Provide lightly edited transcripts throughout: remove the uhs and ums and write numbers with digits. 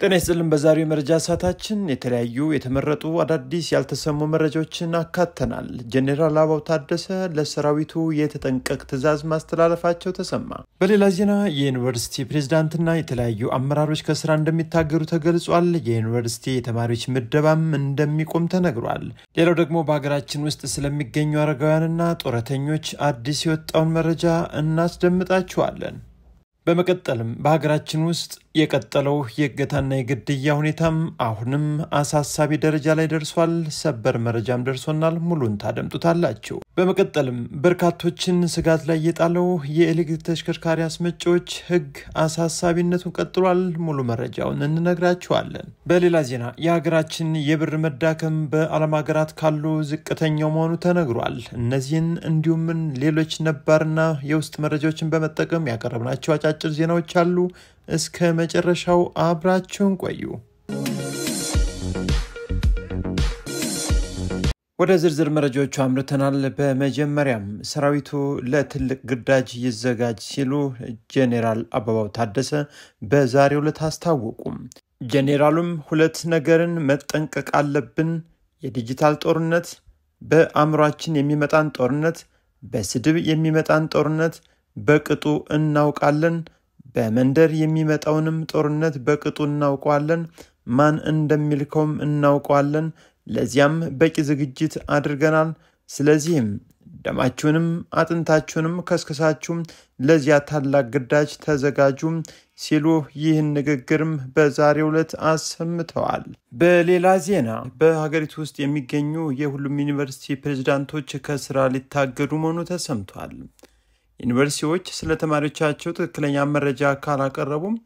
ጤና ይስጥልን በዛሬው መረጃ ሰዓታችን የተለያዩ የተመረጡ አዳዲስ ያልተሰሙ መረጃዎችን አካተናል። ጄኔራል አበባው ታደሰ ለሰራዊቱ የተጠንቀቅ ትዕዛዝ ማስተላለፋቸው ተሰማ። በሌላ ዜና የዩኒቨርሲቲ ፕሬዝዳንትና የተለያዩ አመራሮች ከስራ እንደሚታገዱ ተገልጿል። የዩኒቨርሲቲ የተማሪዎች ምደባም እንደሚቆም ተነግሯል። ሌላው ደግሞ በሀገራችን ውስጥ ስለሚገኙ አረጋውያንና ጡረተኞች አዲስ የወጣውን መረጃ እናስደምጣችኋለን። በመቀጠልም በሀገራችን ውስጥ የቀጠለው የእገታና የግድያ ሁኔታም አሁንም አሳሳቢ ደረጃ ላይ ደርሷል። ሰበር መረጃም ደርሶናል፣ ሙሉን ታደምጡታላችሁ። በመቀጠልም በርካቶችን ስጋት ላይ የጣለው የኤሌክትሪክ ተሽከርካሪ አስመጪዎች ህግ አሳሳቢነቱን ቀጥሏል። ሙሉ መረጃውን እንነግራችኋለን። በሌላ ዜና የሀገራችን የብር መዳከም በዓለም ሀገራት ካሉ ዝቅተኛው መሆኑ ተነግሯል። እነዚህን እንዲሁም ሌሎች ነባርና የውስጥ መረጃዎችን በመጠቀም ያቀረብናቸው አጫጭር ዜናዎች አሉ። እስከ መጨረሻው አብራችሁን ቆዩ። ወደ ዝርዝር መረጃዎቹ አምርተናል። በመጀመሪያም ሰራዊቱ ለትልቅ ግዳጅ ይዘጋጅ ሲሉ ጄኔራል አበባው ታደሰ በዛሬው ዕለት አስታወቁ። ጄኔራሉም ሁለት ነገርን መጠንቀቅ አለብን፣ የዲጂታል ጦርነት፣ በአእምሯችን የሚመጣን ጦርነት፣ በስድብ የሚመጣን ጦርነት በቅጡ እናውቃለን፣ በመንደር የሚመጣውንም ጦርነት በቅጡ እናውቀዋለን፣ ማን እንደሚልከውም እናውቀዋለን፣ ለዚያም በቂ ዝግጅት አድርገናል። ስለዚህም ደማችሁንም አጥንታችሁንም ከስከሳችሁም ለዚያ ታላቅ ግዳጅ ተዘጋጁ ሲሉ ይህን ንግግርም በዛሬው ዕለት አሰምተዋል። በሌላ ዜና በሀገሪቱ ውስጥ የሚገኙ የሁሉም ዩኒቨርሲቲ ፕሬዝዳንቶች ከስራ ሊታገዱ መሆኑ ተሰምቷል። ዩኒቨርሲቲዎች ስለ ተማሪዎቻቸው ትክክለኛ መረጃ ካላቀረቡም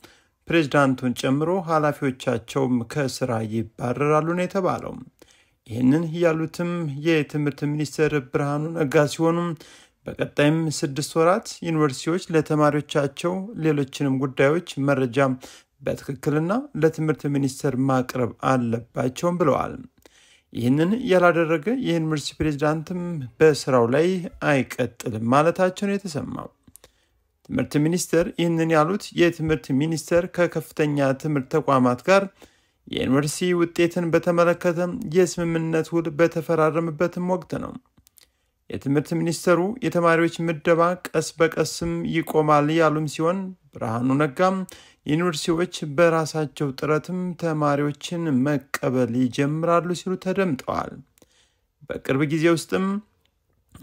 ፕሬዝዳንቱን ጨምሮ ኃላፊዎቻቸውም ከስራ ይባረራሉ ነው የተባለው። ይህንን ያሉትም የትምህርት ሚኒስትር ብርሃኑ ነጋ ሲሆኑ በቀጣይም 6 ወራት ዩኒቨርሲቲዎች ለተማሪዎቻቸው ሌሎችንም ጉዳዮች መረጃ በትክክልና ለትምህርት ሚኒስትር ማቅረብ አለባቸው ብለዋል። ይህንን ያላደረገ የዩኒቨርሲቲ ፕሬዝዳንትም በስራው ላይ አይቀጥልም ማለታቸው ነው የተሰማው። ትምህርት ሚኒስትር ይህንን ያሉት የትምህርት ሚኒስትር ከከፍተኛ ትምህርት ተቋማት ጋር የዩኒቨርሲቲ ውጤትን በተመለከተ የስምምነት ውል በተፈራረመበትም ወቅት ነው። የትምህርት ሚኒስትሩ የተማሪዎች ምደባ ቀስ በቀስም ይቆማል ያሉም ሲሆን ብርሃኑ ነጋም ዩኒቨርሲቲዎች በራሳቸው ጥረትም ተማሪዎችን መቀበል ይጀምራሉ ሲሉ ተደምጠዋል። በቅርብ ጊዜ ውስጥም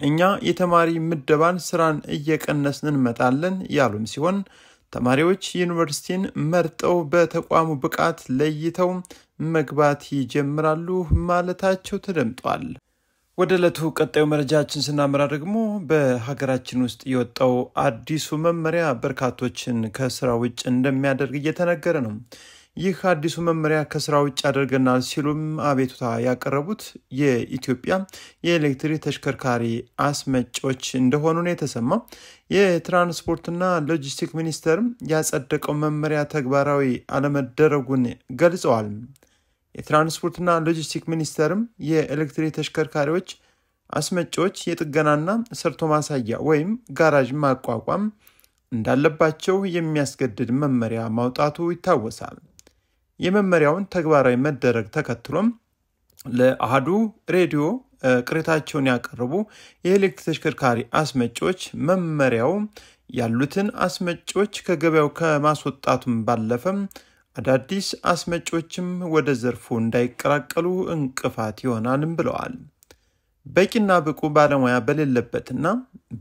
እኛ የተማሪ ምደባን ስራን እየቀነስን እንመጣለን ያሉም ሲሆን ተማሪዎች ዩኒቨርሲቲን መርጠው በተቋሙ ብቃት ለይተው መግባት ይጀምራሉ ማለታቸው ተደምጧል። ወደ ዕለቱ ቀጣዩ መረጃችን ስናመራ ደግሞ በሀገራችን ውስጥ የወጣው አዲሱ መመሪያ በርካቶችን ከስራ ውጭ እንደሚያደርግ እየተነገረ ነው። ይህ አዲሱ መመሪያ ከስራ ውጭ ያደርገናል ሲሉም አቤቱታ ያቀረቡት የኢትዮጵያ የኤሌክትሪክ ተሽከርካሪ አስመጪዎች እንደሆኑ ነው የተሰማው። የትራንስፖርትና ሎጂስቲክ ሚኒስቴር ያጸደቀው መመሪያ ተግባራዊ አለመደረጉን ገልጸዋል። የትራንስፖርትና ሎጂስቲክ ሚኒስቴርም የኤሌክትሪክ ተሽከርካሪዎች አስመጪዎች የጥገናና ሰርቶ ማሳያ ወይም ጋራዥ ማቋቋም እንዳለባቸው የሚያስገድድ መመሪያ ማውጣቱ ይታወሳል። የመመሪያውን ተግባራዊ መደረግ ተከትሎም ለአሃዱ ሬዲዮ ቅሬታቸውን ያቀረቡ የኤሌክትሪክ ተሽከርካሪ አስመጪዎች መመሪያው ያሉትን አስመጪዎች ከገበያው ከማስወጣቱም ባለፈም አዳዲስ አስመጪዎችም ወደ ዘርፉ እንዳይቀላቀሉ እንቅፋት ይሆናልም ብለዋል። በቂና ብቁ ባለሙያ በሌለበትና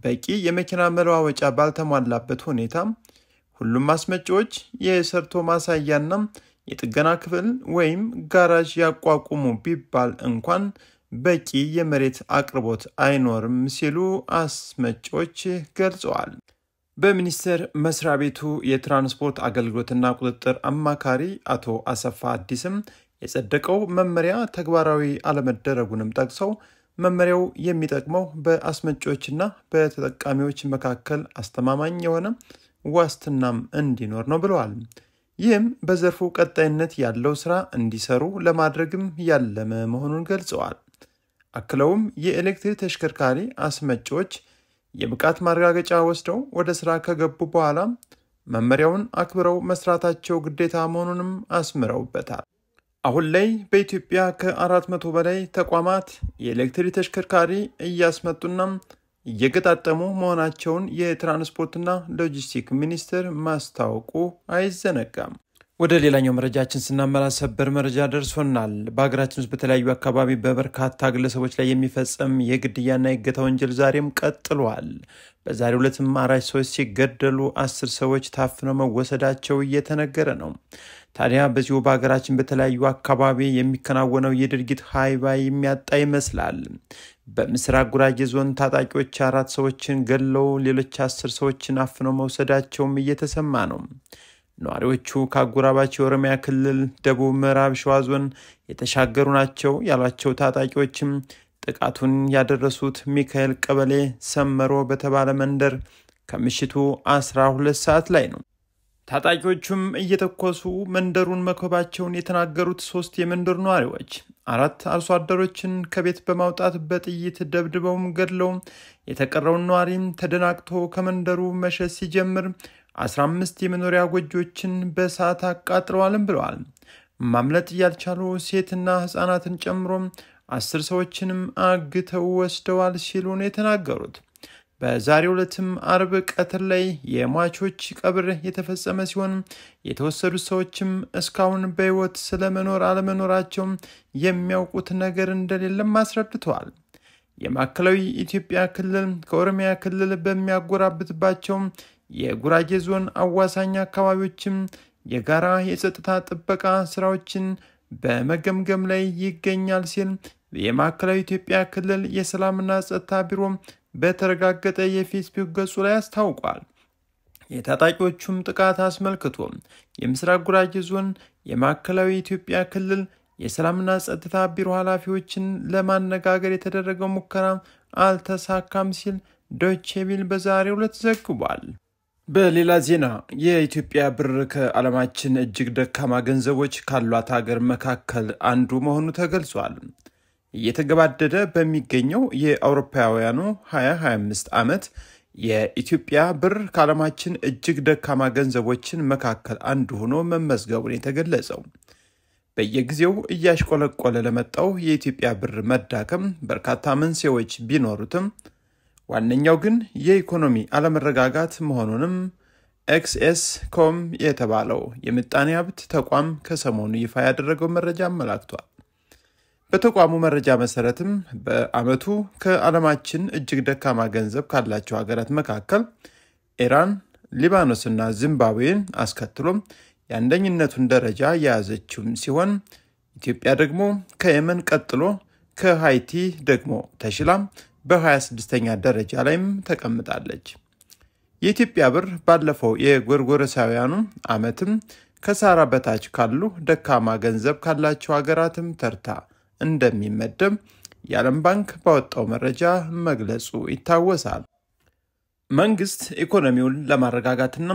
በቂ የመኪና መለዋወጫ ባልተሟላበት ሁኔታ ሁሉም አስመጪዎች የሰርቶ ማሳያና የጥገና ክፍል ወይም ጋራዥ ያቋቁሙ ቢባል እንኳን በቂ የመሬት አቅርቦት አይኖርም ሲሉ አስመጪዎች ገልጸዋል። በሚኒስቴር መስሪያ ቤቱ የትራንስፖርት አገልግሎትና ቁጥጥር አማካሪ አቶ አሰፋ አዲስም የጸደቀው መመሪያ ተግባራዊ አለመደረጉንም ጠቅሰው መመሪያው የሚጠቅመው በአስመጪዎችና በተጠቃሚዎች መካከል አስተማማኝ የሆነ ዋስትናም እንዲኖር ነው ብለዋል። ይህም በዘርፉ ቀጣይነት ያለው ስራ እንዲሰሩ ለማድረግም ያለመ መሆኑን ገልጸዋል። አክለውም የኤሌክትሪክ ተሽከርካሪ አስመጪዎች የብቃት ማረጋገጫ ወስደው ወደ ስራ ከገቡ በኋላ መመሪያውን አክብረው መስራታቸው ግዴታ መሆኑንም አስምረውበታል። አሁን ላይ በኢትዮጵያ ከ400 በላይ ተቋማት የኤሌክትሪክ ተሽከርካሪ እያስመጡና እየገጣጠሙ መሆናቸውን የትራንስፖርትና ሎጂስቲክ ሚኒስቴር ማስታወቁ አይዘነጋም። ወደ ሌላኛው መረጃችን ስናመራ ሰበር መረጃ ደርሶናል። በሀገራችን ውስጥ በተለያዩ አካባቢ በበርካታ ግለሰቦች ላይ የሚፈጸም የግድያና የእገታ ወንጀል ዛሬም ቀጥሏል። በዛሬው ዕለትም 4 ሰዎች ሲገደሉ 10 ሰዎች ታፍነው መወሰዳቸው እየተነገረ ነው። ታዲያ በዚሁ በሀገራችን በተለያዩ አካባቢ የሚከናወነው የድርጊት ሃይባይ የሚያጣ ይመስላል። በምስራቅ ጉራጌ ዞን ታጣቂዎች 4 ሰዎችን ገድለው ሌሎች 10 ሰዎችን አፍነው መውሰዳቸውም እየተሰማ ነው። ነዋሪዎቹ ከአጎራባች የኦሮሚያ ክልል ደቡብ ምዕራብ ሸዋ ዞን የተሻገሩ ናቸው ያሏቸው ታጣቂዎችም ጥቃቱን ያደረሱት ሚካኤል ቀበሌ ሰመሮ በተባለ መንደር ከምሽቱ 12 ሰዓት ላይ ነው። ታጣቂዎቹም እየተኮሱ መንደሩን መክበባቸውን የተናገሩት 3 የመንደር ነዋሪዎች 4 አርሶ አደሮችን ከቤት በማውጣት በጥይት ደብድበውም ገድለው የተቀረውን ነዋሪም ተደናቅቶ ከመንደሩ መሸሽ ሲጀምር 15 የመኖሪያ ጎጆችን በእሳት አቃጥለዋልም ብለዋል። ማምለጥ ያልቻሉ ሴትና ህፃናትን ጨምሮ 10 ሰዎችንም አግተው ወስደዋል ሲሉ ነው የተናገሩት። በዛሬው ዕለትም አርብ ቀትር ላይ የሟቾች ቀብር የተፈጸመ ሲሆን የተወሰዱት ሰዎችም እስካሁን በህይወት ስለመኖር አለመኖራቸው የሚያውቁት ነገር እንደሌለም አስረድተዋል። የማዕከላዊ ኢትዮጵያ ክልል ከኦሮሚያ ክልል በሚያጎራብትባቸው የጉራጌ ዞን አዋሳኝ አካባቢዎችም የጋራ የጸጥታ ጥበቃ ስራዎችን በመገምገም ላይ ይገኛል ሲል የማዕከላዊ ኢትዮጵያ ክልል የሰላምና ጸጥታ ቢሮ በተረጋገጠ የፌስቡክ ገጹ ላይ አስታውቋል። የታጣቂዎቹም ጥቃት አስመልክቶ የምስራቅ ጉራጌ ዞን የማዕከላዊ ኢትዮጵያ ክልል የሰላምና ጸጥታ ቢሮ ኃላፊዎችን ለማነጋገር የተደረገው ሙከራ አልተሳካም ሲል ዶይቼ ቬለ በዛሬው ዕለት ዘግቧል። በሌላ ዜና የኢትዮጵያ ብር ከዓለማችን እጅግ ደካማ ገንዘቦች ካሏት ሀገር መካከል አንዱ መሆኑ ተገልጿል። እየተገባደደ በሚገኘው የአውሮፓውያኑ 2025 ዓመት የኢትዮጵያ ብር ከዓለማችን እጅግ ደካማ ገንዘቦችን መካከል አንዱ ሆኖ መመዝገቡን የተገለጸው በየጊዜው እያሽቆለቆለ ለመጣው የኢትዮጵያ ብር መዳከም በርካታ መንስኤዎች ቢኖሩትም ዋነኛው ግን የኢኮኖሚ አለመረጋጋት መሆኑንም ኤክስኤስ.ኮም የተባለው የምጣኔ ሀብት ተቋም ከሰሞኑ ይፋ ያደረገው መረጃ አመላክቷል። በተቋሙ መረጃ መሰረትም በአመቱ ከዓለማችን እጅግ ደካማ ገንዘብ ካላቸው ሀገራት መካከል ኢራን፣ ሊባኖስና ዚምባብዌን አስከትሎም የአንደኝነቱን ደረጃ የያዘችው ሲሆን ኢትዮጵያ ደግሞ ከየመን ቀጥሎ ከሃይቲ ደግሞ ተሽላ በ26ኛ ደረጃ ላይም ተቀምጣለች። የኢትዮጵያ ብር ባለፈው የጎርጎሮሳውያኑ ዓመትም ከሳራ በታች ካሉ ደካማ ገንዘብ ካላቸው ሀገራትም ተርታ እንደሚመደብ የዓለም ባንክ ባወጣው መረጃ መግለጹ ይታወሳል። መንግስት ኢኮኖሚውን ለማረጋጋትና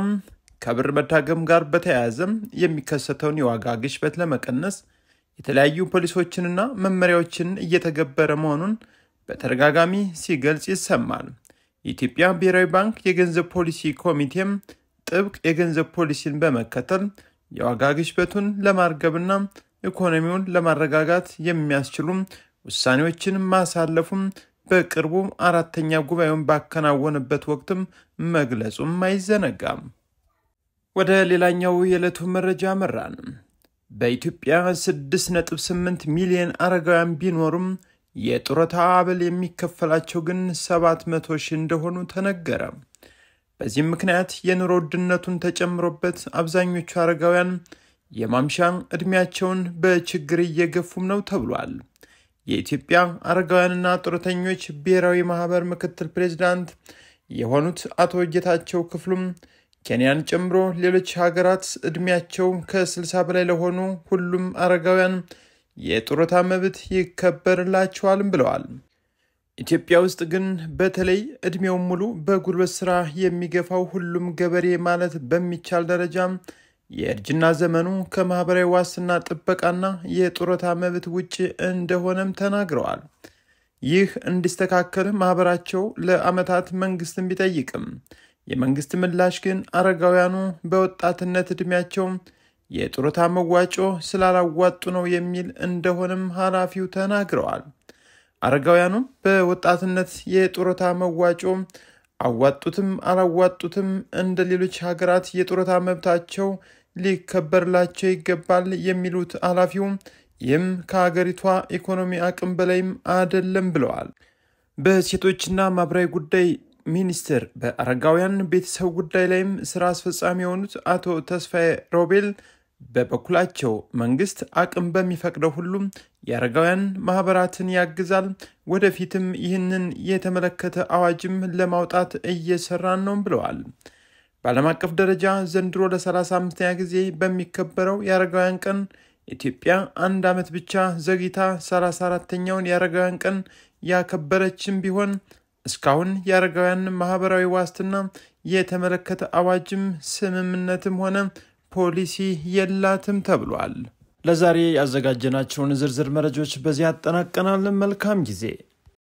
ከብር መዳከም ጋር በተያያዘ የሚከሰተውን የዋጋ ግሽበት ለመቀነስ የተለያዩ ፖሊሲዎችንና መመሪያዎችን እየተገበረ መሆኑን በተደጋጋሚ ሲገልጽ ይሰማል። የኢትዮጵያ ብሔራዊ ባንክ የገንዘብ ፖሊሲ ኮሚቴም ጥብቅ የገንዘብ ፖሊሲን በመከተል የዋጋ ግሽበቱን ለማርገብና ኢኮኖሚውን ለማረጋጋት የሚያስችሉ ውሳኔዎችን ማሳለፉም በቅርቡ 4ኛ ጉባኤውን ባከናወነበት ወቅትም መግለጹም አይዘነጋም። ወደ ሌላኛው የዕለቱ መረጃ መራን። በኢትዮጵያ 6.8 ሚሊዮን አረጋውያን ቢኖሩም የጡረታ አበል የሚከፈላቸው ግን 700,000 እንደሆኑ ተነገረ። በዚህም ምክንያት የኑሮ ውድነቱን ተጨምሮበት አብዛኞቹ አረጋውያን የማምሻ እድሜያቸውን በችግር እየገፉም ነው ተብሏል። የኢትዮጵያ አረጋውያንና ጡረተኞች ብሔራዊ ማህበር ምክትል ፕሬዝዳንት የሆኑት አቶ ጌታቸው ክፍሉም ኬንያን ጨምሮ ሌሎች ሀገራት እድሜያቸው ከ60 በላይ ለሆኑ ሁሉም አረጋውያን የጡረታ መብት ይከበርላቸዋልም ብለዋል። ኢትዮጵያ ውስጥ ግን በተለይ እድሜው ሙሉ በጉልበት ስራ የሚገፋው ሁሉም ገበሬ ማለት በሚቻል ደረጃ የእርጅና ዘመኑ ከማህበራዊ ዋስትና ጥበቃና የጡረታ መብት ውጪ እንደሆነም ተናግረዋል። ይህ እንዲስተካከል ማህበራቸው ለአመታት መንግስትን ቢጠይቅም የመንግስት ምላሽ ግን አረጋውያኑ በወጣትነት እድሜያቸው የጡረታ መዋጮ ስላላዋጡ ነው የሚል እንደሆነም ኃላፊው ተናግረዋል። አረጋውያኑ በወጣትነት የጡረታ መዋጮ አዋጡትም አላዋጡትም እንደ ሌሎች ሀገራት የጡረታ መብታቸው ሊከበርላቸው ይገባል የሚሉት ኃላፊው ይህም ከሀገሪቷ ኢኮኖሚ አቅም በላይም አይደለም ብለዋል። በሴቶችና ማህበራዊ ጉዳይ ሚኒስቴር በአረጋውያን ቤተሰብ ጉዳይ ላይም ስራ አስፈጻሚ የሆኑት አቶ ተስፋዬ ሮቤል በበኩላቸው መንግስት አቅም በሚፈቅደው ሁሉም የአረጋውያን ማህበራትን ያግዛል፣ ወደፊትም ይህንን የተመለከተ አዋጅም ለማውጣት እየሰራን ነው ብለዋል። በዓለም አቀፍ ደረጃ ዘንድሮ ለ35ኛ ጊዜ በሚከበረው የአረጋውያን ቀን ኢትዮጵያ 1 ዓመት ብቻ ዘግይታ 34ኛውን የአረጋውያን ቀን ያከበረችም ቢሆን እስካሁን የአረጋውያን ማህበራዊ ዋስትና የተመለከተ አዋጅም ስምምነትም ሆነ ፖሊሲ የላትም ተብሏል። ለዛሬ ያዘጋጀናቸውን ዝርዝር መረጃዎች በዚህ አጠናቀናል። መልካም ጊዜ።